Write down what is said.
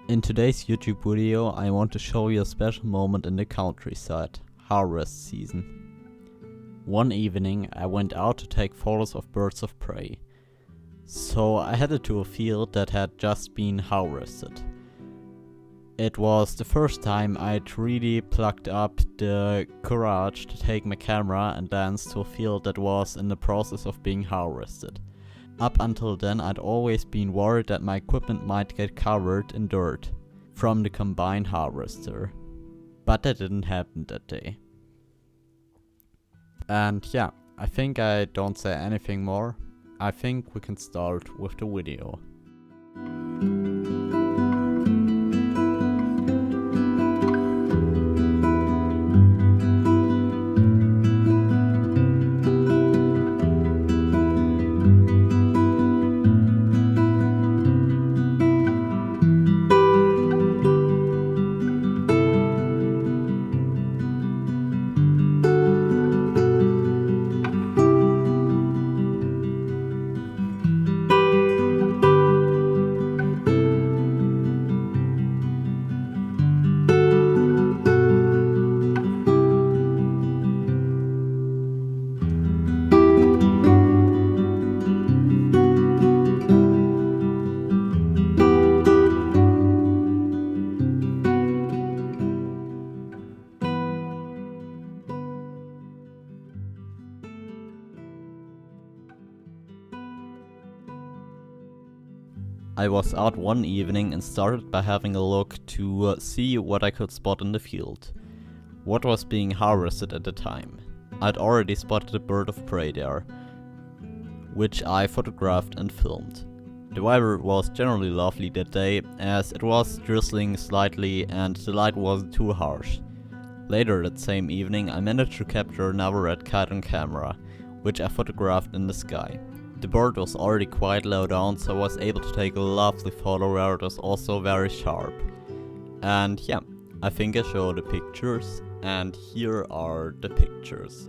In today's YouTube video, I want to show you a special moment in the countryside, harvest season. One evening, I went out to take photos of birds of prey. So I headed to a field that had just been harvested. It was the first time I'd really plucked up the courage to take my camera and dance to a field that was in the process of being harvested. Up until then, I'd always been worried that my equipment might get covered in dirt from the combine harvester. But that didn't happen that day. And yeah, I think I don't say anything more. I think we can start with the video. I was out one evening and started by having a look to see what I could spot in the field. What was being harvested at the time. I'd already spotted a bird of prey there, which I photographed and filmed. The weather was generally lovely that day, as it was drizzling slightly and the light wasn't too harsh. Later that same evening, I managed to capture another red kite on camera, which I photographed in the sky. The bird was already quite low down, so I was able to take a lovely photo where it was also very sharp. And yeah, I think I showed the pictures, and here are the pictures.